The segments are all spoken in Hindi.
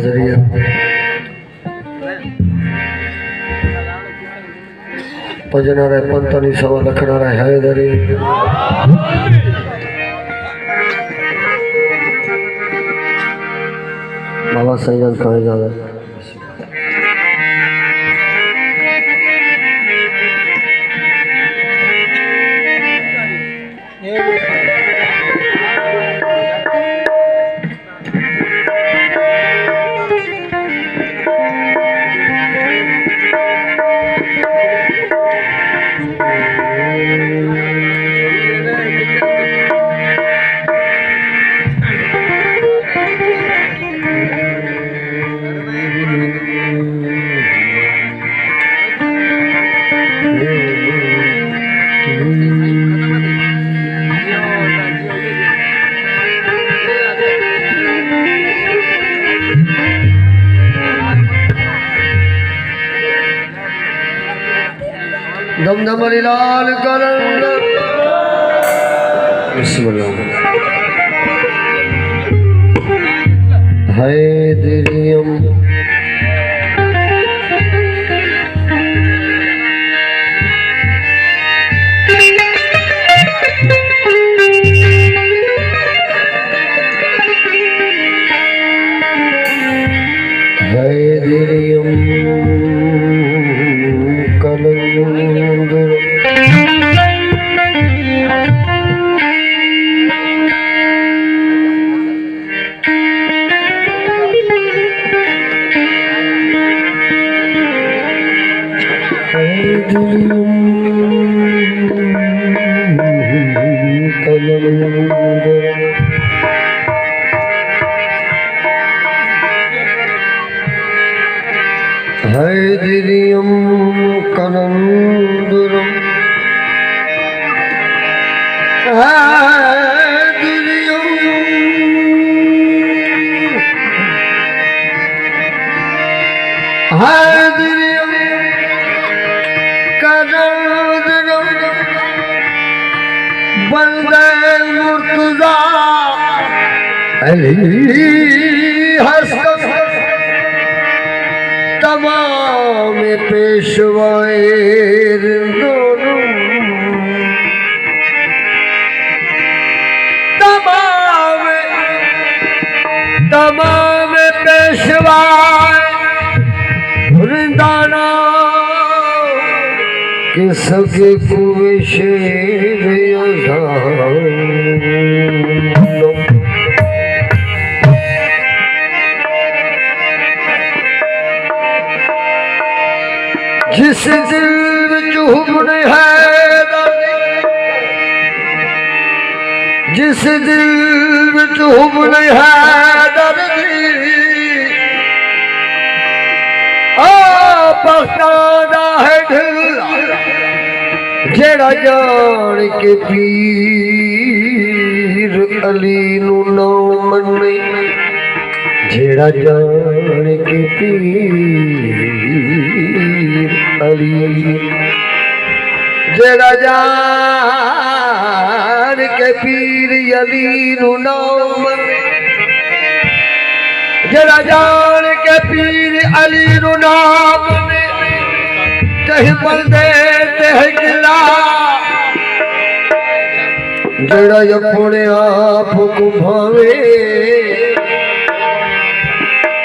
हाजरी भजनारा पंथनी सवा लखनारा हैदरी बाबा सैयद कहे जावे दमदमरी लाल करण बिस्मिल्लाह हैदरियम हैदरियम हैदरियम कलंदरम हैदरियम हैदरियम कलंदरम बंदे मुर्तजा अली हसन तमाम पेशवाए तमाम पेशवा वृंदाना किसके कुशे जिस दिल विच हुस्न है जिस दिल विच हुस्न है बख्तादा है दिल जेड़ा जान के पीर अली नू ना मन्ने जेड़ा जान के पीर अली जेड़ा जान के पीर अली नू ना मन्ने जेड़ा जान के पीर अली नू ना मन्ने कहीं बंदे ते है गिला जेड़ा अपने आप को भावे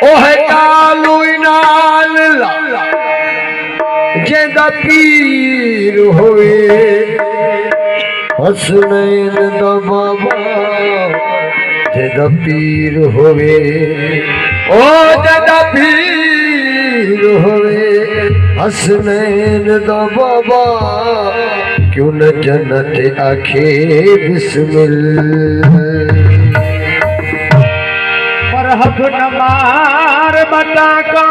ओ है कालू नाल जेदा पीर होए हसनैन दा बाबा जेदा पीर होए ओ जेदा पीर होए हसनैन दा बाबा क्यों न जन्नत आखे बिस्मिल्लाह पर हक न मार बता का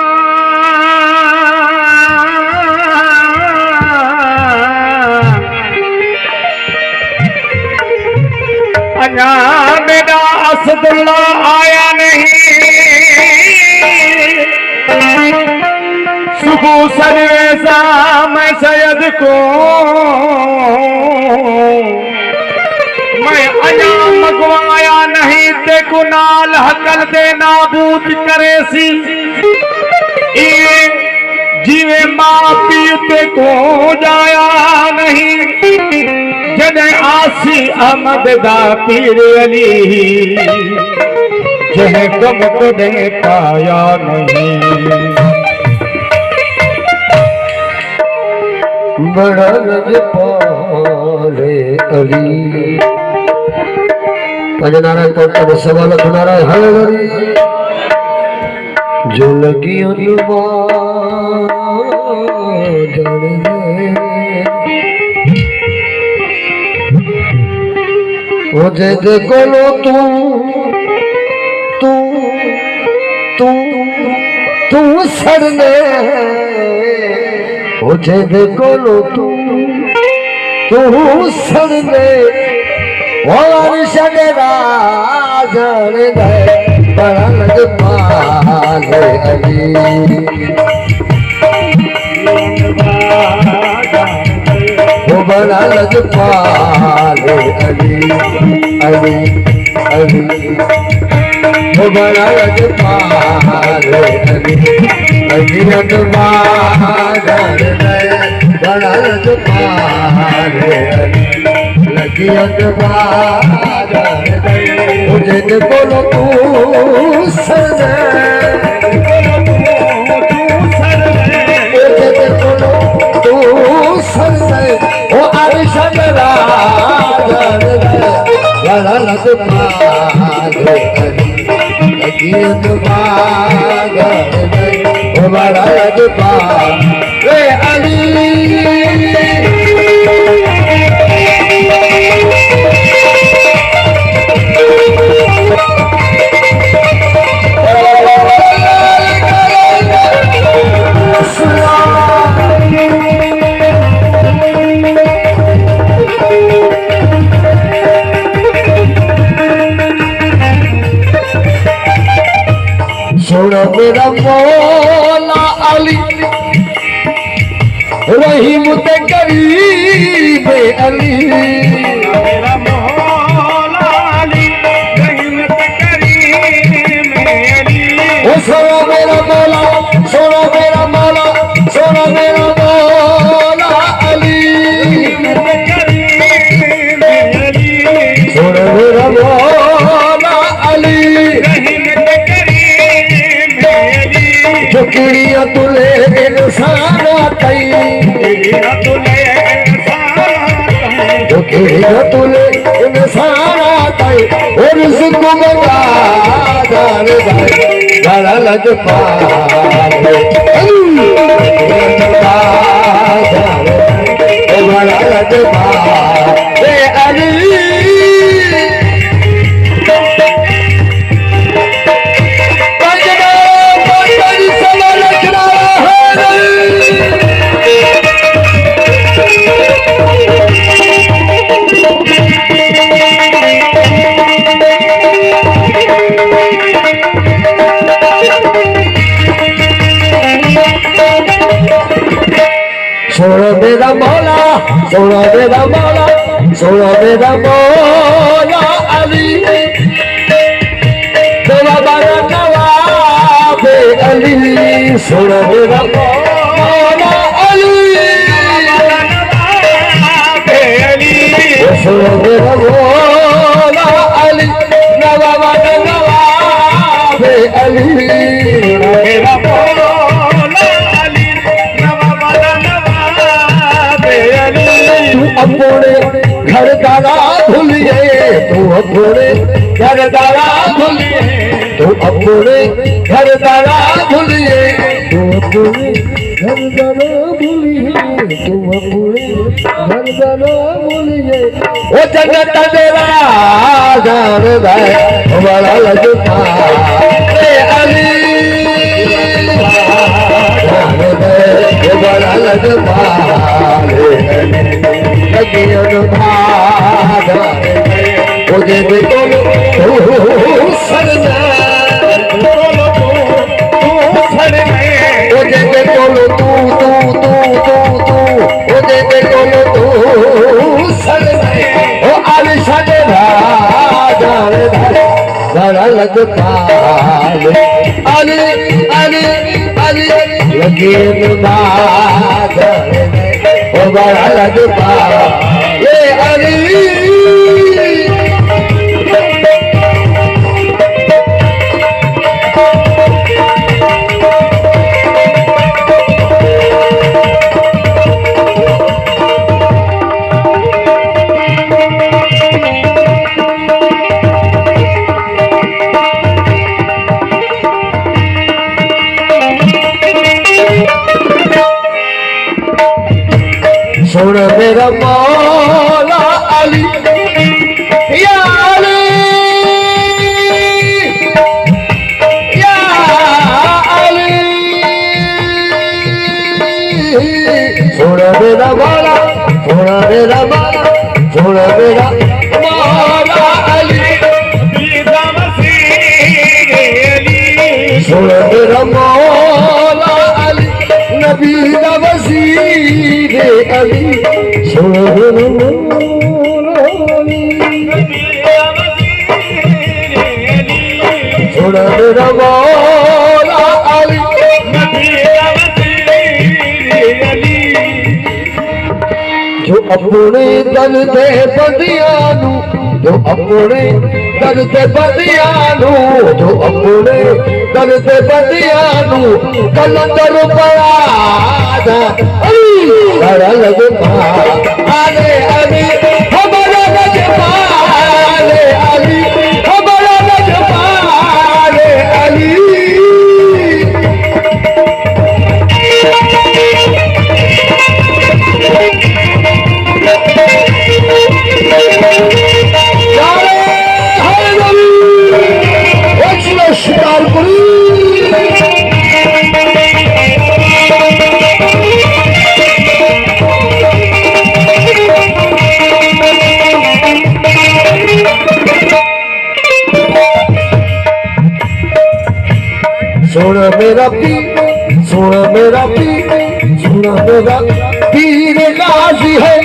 अन्ना मेरा असदुल्ला आया नहीं सुबह सरवेसा मैं सैयद को मैं अजा मगवाया नहीं देखो नाल हकल दे नाबूद करे सी जीवे मां पीउ ते को जाया नहीं जॾहिं आसी अहमद दा पीर अली जंहिं कम कॾहिं पाया नहीं बड़ा पाले अली पंजनारा तो सवाल सुनारा हर अली जो लगी मुझे देखो लो तू सरने मुझे देखो लो तू सरने और शगरा जान दे बड़ा लग पाले अली वो बड़ा लग पाले अली अली अली वो बड़ा लग पाले अली अली जान दे बड़ा लग पाले अली लगी मुझे बोलो तू सरने मुझे बोलो तू सरने ओ अरशद बड़ा लग पाले लगी ओ बड़ा लग पाले अली सुनो मेरा मौला अली रहीम ते करीब अली मेरा मौला अली रहीम ते करीम अली ओ सुनो मेरा मौला सुनो मेरा मौला सुनो मेरा मौला अली ते करीम अली सुनो मेरा मौला अली रहीम ते करीम अली झुकड़ियां तुले इंसान कई झुकड़ियां तुले इंसान कई और जिंदगी में जान दे बड़ा लग पाले बड़ा लग पाले अली सोना मेरा मौला सोना मेरा मौला सोना मेरा मौला अली तेरा बड़ा नवाब अली सोना मेरा मौला अली सोना मेरा मौला अली नवाब अली मेरा अपने घर दारा भूलिए तू अपने घर दारा भूलिए तू अपने घर दारा भूलिए तू अपने घर दारा भूलिए तू अपने घर दारा भूलिए वो जन्नत तेरा जान दे बड़ा लगता अली जान दे बड़ा लगता मुझे देखो सरने मुझे देखो तू मुझे देखो सरने ओ अरशद पाल अली अली अली यकीन बादल ओ बड़ा लग पाल ये अली सुन मेरा मौला अली या अली या अली सुन मेरा मौला सुन मेरा मौला सुन मेरा मौला अली सुन मेरा मौला अली नबी दा वज़ीर अली सुन मेरा मौला अली सुन मेरा मौला अली जो अपने दल दे बंदियां नू जो अपने दल दे बंदियां नू जो अपने दल दे बंदियां नू कलंदर पयादा अली बड़ा लग आले अली हमारा लग पाले अली हमारा लग पाले अली शिकार करी सुन मेरा पीर सुन मेरा पीर सुन मेरा पीर गाजी है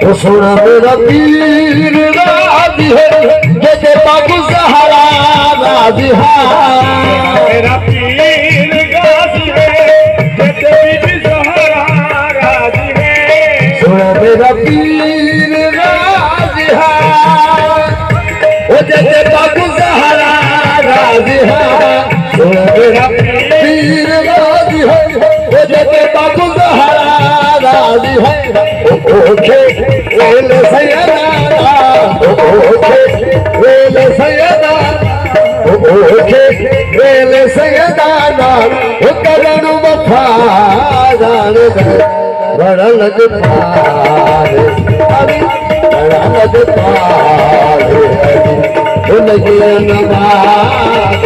ओ सुन मेरा पीर गाजी है जैसे बाबू सहारा गाजी है मेरा पीर गाजी है जैसे बीबी सहारा गाजी है सुन मेरा पीर गाजी है ओ जैसे बाबू सहारा गाजी है सुन मेरा पीर गाजी है ओ जैसे बाबू सहारा गाजी है okay well Syeda okay well Syeda okay well Syeda ओ करण वफादार बड़ा लग पारे अली बड़ा लग पारे ओ लगिया नमाज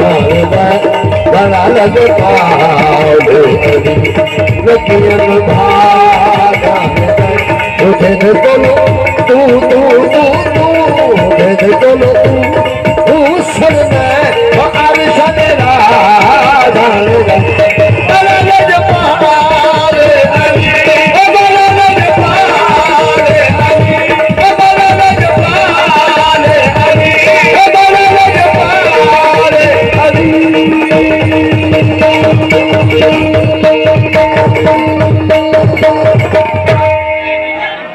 बड़ा लग पारे लगिया नमाज तुझे बोलो तू